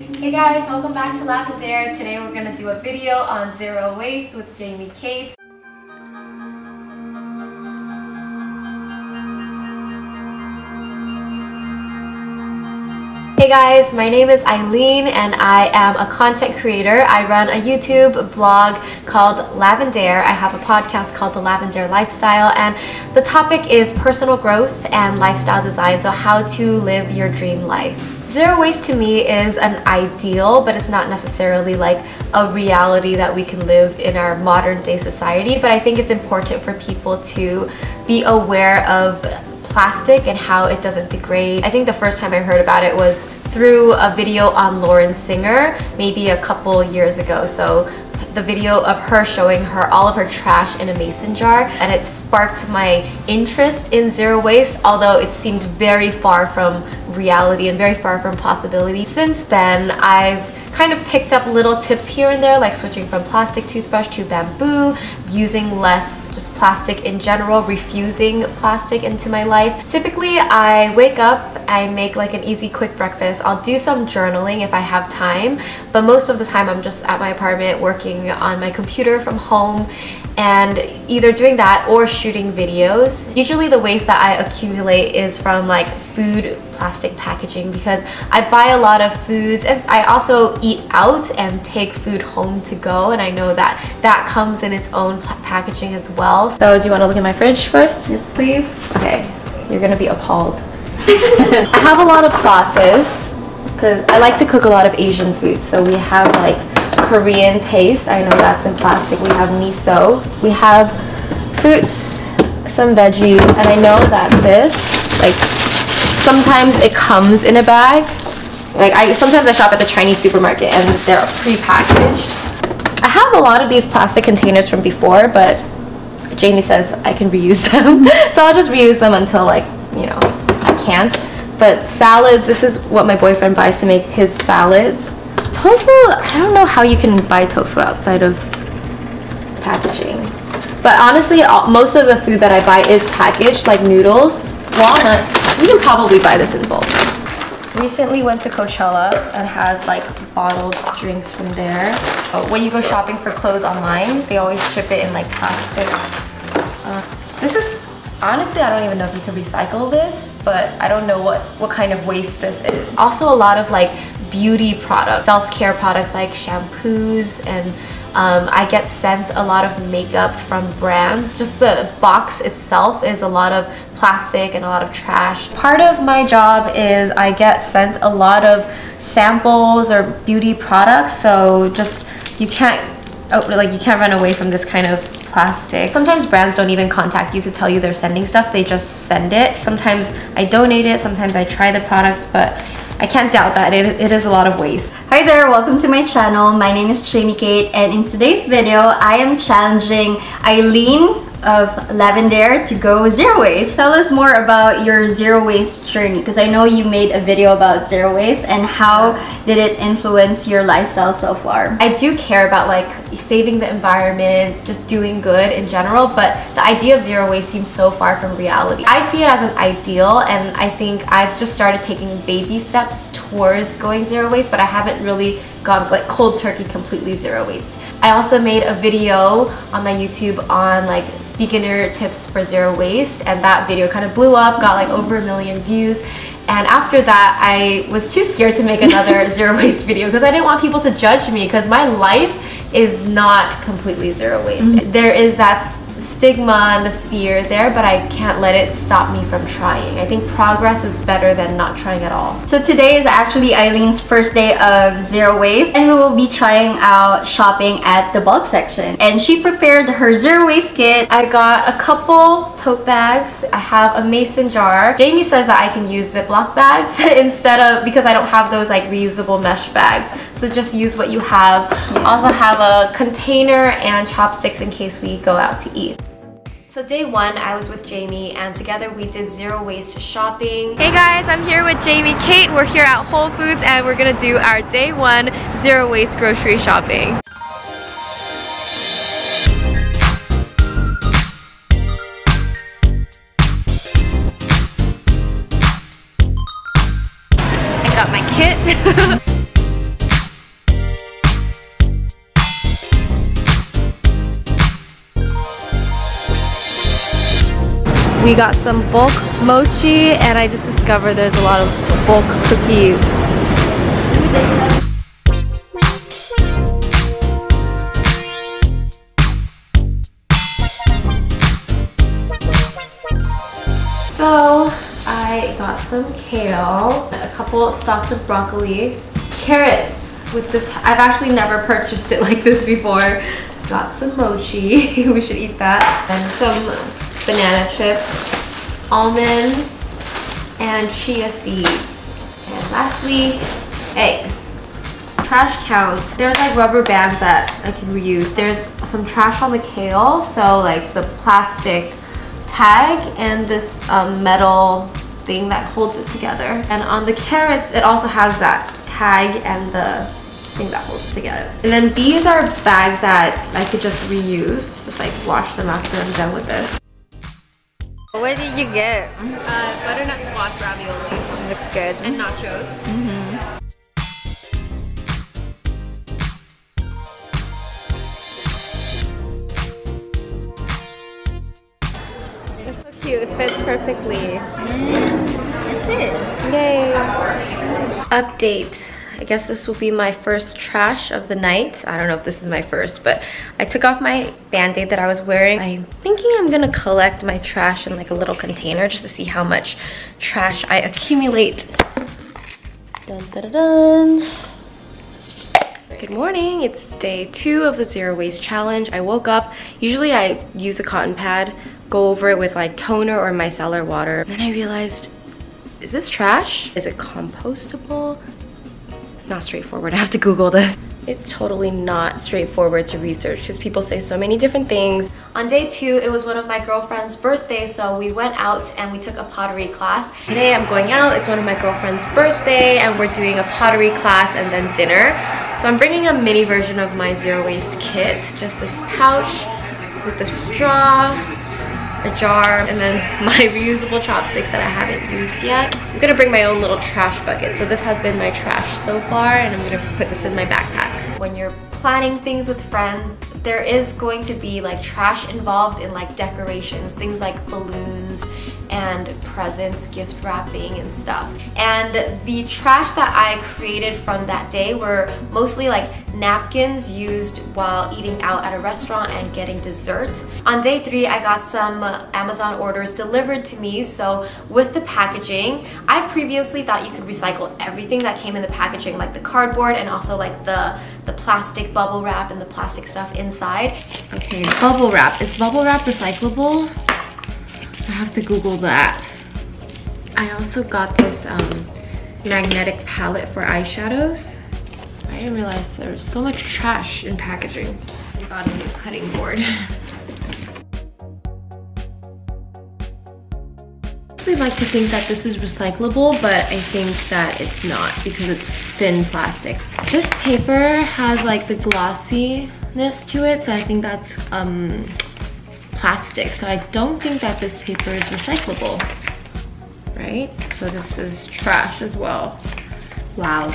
Hey guys, welcome back to Lavendaire. Today we're going to do a video on zero waste with Jamie Kate. Hey guys, my name is Aileen and I am a content creator. I run a YouTube blog called Lavendaire. I have a podcast called the Lavendaire Lifestyle, and the topic is personal growth and lifestyle design, so how to live your dream life. Zero waste to me is an ideal, but it's not necessarily like a reality that we can live in our modern day society. But I think it's important for people to be aware of plastic and how it doesn't degrade. I think the first time I heard about it was through a video on Lauren Singer, maybe a couple years ago. So the video of her showing all of her trash in a mason jar, and it sparked my interest in zero waste, although it seemed very far from reality and very far from possibility. Since then, I've kind of picked up little tips here and there, like switching from plastic toothbrush to bamboo, using less just plastic in general, refusing plastic into my life. Typically, I wake up, I make like an easy quick breakfast. I'll do some journaling if I have time, but most of the time I'm just at my apartment working on my computer from home and either doing that or shooting videos. Usually the waste that I accumulate is from like food plastic packaging, because I buy a lot of foods and I also eat out and take food home to go, and I know that that comes in its own packaging as well. So do you want to look at my fridge first? Yes, please. Okay, you're gonna be appalled. I have a lot of sauces because I like to cook a lot of Asian food. So we have like Korean paste, I know that's in plastic. We have miso, we have fruits, some veggies, and I know that this, like, sometimes it comes in a bag. Like sometimes I shop at the Chinese supermarket and they're pre-packaged. I have a lot of these plastic containers from before, but Jamie says I can reuse them. So I'll just reuse them until, like, you know, I can't. But salads, this is what my boyfriend buys to make his salads. Tofu, I don't know how you can buy tofu outside of packaging. But honestly, most of the food that I buy is packaged, like noodles, walnuts. You can probably buy this in bulk. Recently went to Coachella and had like bottled drinks from there. When you go shopping for clothes online, they always ship it in like plastic. This is, honestly, I don't even know if you can recycle this, but I don't know what kind of waste this is. Also a lot of like beauty products, self-care products like shampoos, and I get sent a lot of makeup from brands. Just the box itself is a lot of plastic and a lot of trash. Part of my job is I get sent a lot of samples or beauty products, so just you can't run away from this kind of plastic. Sometimes brands don't even contact you to tell you they're sending stuff, they just send it. Sometimes I donate it, sometimes I try the products, but I can't doubt that it is a lot of waste. Hi there, welcome to my channel. My name is Jamie Kate, and in today's video, I am challenging Aileen of Lavendaire to go zero waste. Tell us more about your zero waste journey, because I know you made a video about zero waste, and how did it influence your lifestyle so far? I do care about like saving the environment, just doing good in general, but the idea of zero waste seems so far from reality. I see it as an ideal, and I think I've just started taking baby steps towards going zero waste, but I haven't really gone like cold turkey completely zero waste. I also made a video on my YouTube on like beginner tips for zero waste, and that video kind of blew up, got like over 1 million views. And after that, I was too scared to make another zero waste video because I didn't want people to judge me, because my life is not completely zero waste. There is that stigma and the fear there, but I can't let it stop me from trying. I think progress is better than not trying at all. So today is actually Eileen's first day of zero waste, and we will be trying out shopping at the bulk section. And she prepared her zero waste kit. I got a couple tote bags. I have a mason jar. Jamie says that I can use Ziploc bags instead of, because I don't have those like reusable mesh bags. So just use what you have. Also have a container and chopsticks in case we go out to eat. So day one, I was with Jamie, and together we did zero waste shopping. Hey guys, I'm here with Jamie Kate. We're here at Whole Foods and we're gonna do our day one zero waste grocery shopping. I got my kit. We got some bulk mochi, and I just discovered there's a lot of bulk cookies. So I got some kale, a couple stalks of broccoli, carrots with this. I've actually never purchased it like this before. Got some mochi, we should eat that, and some banana chips, almonds, and chia seeds. And lastly, eggs. Trash counts. There's like rubber bands that I can reuse. There's some trash on the kale, so like the plastic tag and this metal thing that holds it together. And on the carrots, it also has that tag and the thing that holds it together. And then these are bags that I could just reuse, just like wash them after I'm done with this. What did you get? Butternut squash ravioli. Looks good. And nachos. It's so cute. It fits perfectly. That's it. Yay. Update. I guess this will be my first trash of the night. I don't know if this is my first, but I took off my band-aid that I was wearing. I'm thinking I'm gonna collect my trash in like a little container just to see how much trash I accumulate. Dun, dun, dun, dun. Good morning, it's day 2 of the Zero Waste Challenge. I woke up, usually I use a cotton pad, go over it with like toner or micellar water. Then I realized, is this trash? Is it compostable? Not straightforward. I have to Google this. It's totally not straightforward to research because people say so many different things. On day 2, it was one of my girlfriend's birthdays, so we went out and we took a pottery class. Today I'm going out, it's one of my girlfriend's birthday, and we're doing a pottery class and then dinner. So I'm bringing a mini version of my zero waste kit, just this pouch with the straw, a jar, and then my reusable chopsticks that I haven't used yet. I'm gonna bring my own little trash bucket. So this has been my trash so far, and I'm gonna put this in my backpack. When you're planning things with friends, there is going to be like trash involved in like decorations, things like balloons and presents, gift wrapping and stuff. And the trash that I created from that day were mostly like napkins used while eating out at a restaurant and getting dessert. On day 3, I got some Amazon orders delivered to me. So with the packaging, I previously thought you could recycle everything that came in the packaging, like the cardboard and also like the plastic bubble wrap and the plastic stuff inside. Okay, bubble wrap. Is bubble wrap recyclable? I have to Google that. I also got this magnetic palette for eyeshadows. I didn't realize there was so much trash in packaging. I got a new cutting board. I like to think that this is recyclable, but I think that it's not because it's thin plastic. This paper has like the glossiness to it, so I think that's plastic. So I don't think that this paper is recyclable, right? So this is trash as well. Wow.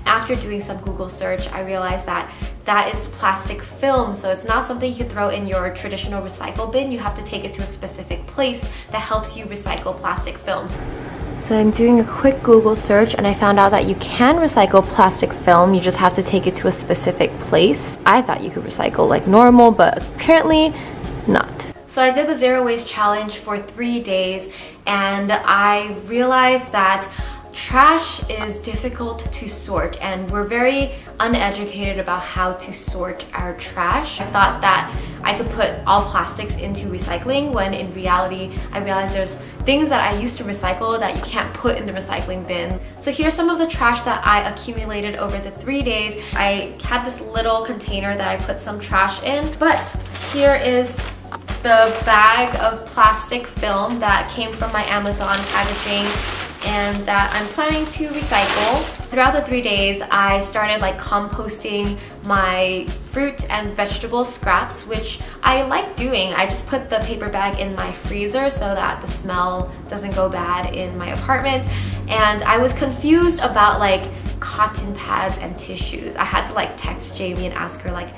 After doing some Google search, I realized that that is plastic film, so it's not something you could throw in your traditional recycle bin. You have to take it to a specific place that helps you recycle plastic films. So I'm doing a quick Google search and I found out that you can recycle plastic film, you just have to take it to a specific place. I thought you could recycle like normal, but apparently not. So I did the Zero Waste Challenge for 3 days and I realized that trash is difficult to sort and we're very uneducated about how to sort our trash. I thought that I could put all plastics into recycling when in reality I realized there's things that I used to recycle that you can't put in the recycling bin. So here's some of the trash that I accumulated over the 3 days. I had this little container that I put some trash in, but here is the bag of plastic film that came from my Amazon packaging and that I'm planning to recycle. Throughout the 3 days, I started like composting my fruit and vegetable scraps, which I like doing. I just put the paper bag in my freezer so that the smell doesn't go bad in my apartment. And I was confused about like cotton pads and tissues. I had to like text Jamie and ask her like,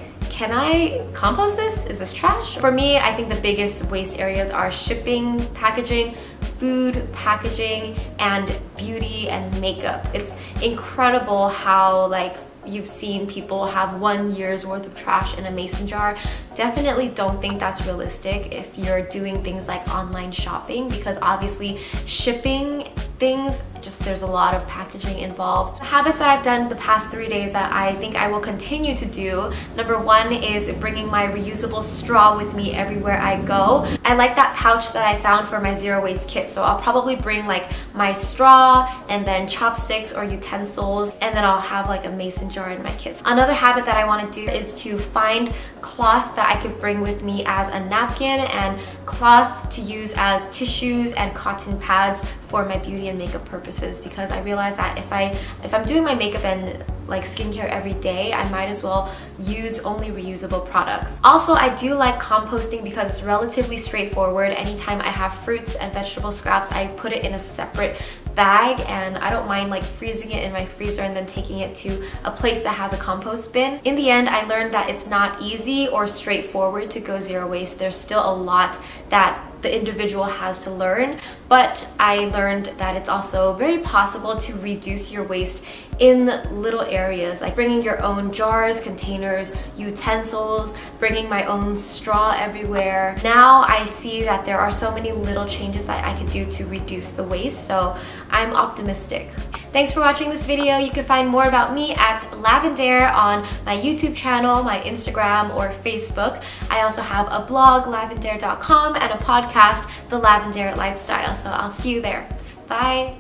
can I compost this? Is this trash? For me, I think the biggest waste areas are shipping, packaging, food, packaging, and beauty and makeup. It's incredible how like you've seen people have 1 year's worth of trash in a mason jar. Definitely don't think that's realistic if you're doing things like online shopping, because obviously shipping things, just there's a lot of packaging involved. Habits that I've done the past 3 days that I think I will continue to do. Number 1 is bringing my reusable straw with me everywhere I go. I like that pouch that I found for my zero waste kit, so I'll probably bring like my straw and then chopsticks or utensils, and then I'll have like a mason jar in my kits. Another habit that I want to do is to find cloth that I could bring with me as a napkin and cloth to use as tissues and cotton pads for my beauty and makeup purposes, because I realize that if I'm doing my makeup and like skincare every day, I might as well use only reusable products. Also, I do like composting because it's relatively straightforward. Anytime I have fruits and vegetable scraps, I put it in a separate bag, and I don't mind like freezing it in my freezer and then taking it to a place that has a compost bin. In the end, I learned that it's not easy or straightforward to go zero waste. There's still a lot that the individual has to learn, but I learned that it's also very possible to reduce your waste in little areas, like bringing your own jars, containers, utensils, bringing my own straw everywhere. Now I see that there are so many little changes that I could do to reduce the waste, so I'm optimistic. Thanks for watching this video. You can find more about me at Lavendaire on my YouTube channel, my Instagram, or Facebook. I also have a blog, lavendaire.com, and a podcast, The Lavendaire Lifestyle. So I'll see you there. Bye!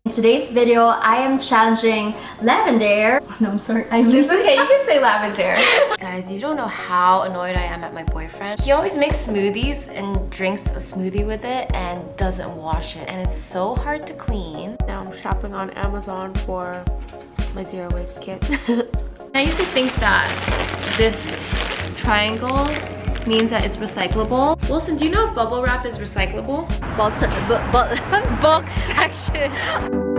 In today's video, I am challenging Lavendaire. No, I'm sorry, Aileen. It's okay, you can say Lavendaire. Guys, you don't know how annoyed I am at my boyfriend. He always makes smoothies and drinks a smoothie with it and doesn't wash it. And it's so hard to clean. Now I'm shopping on Amazon for my zero waste kit. I used to think that this triangle means that it's recyclable. Wilson, do you know if bubble wrap is recyclable? Bulk section.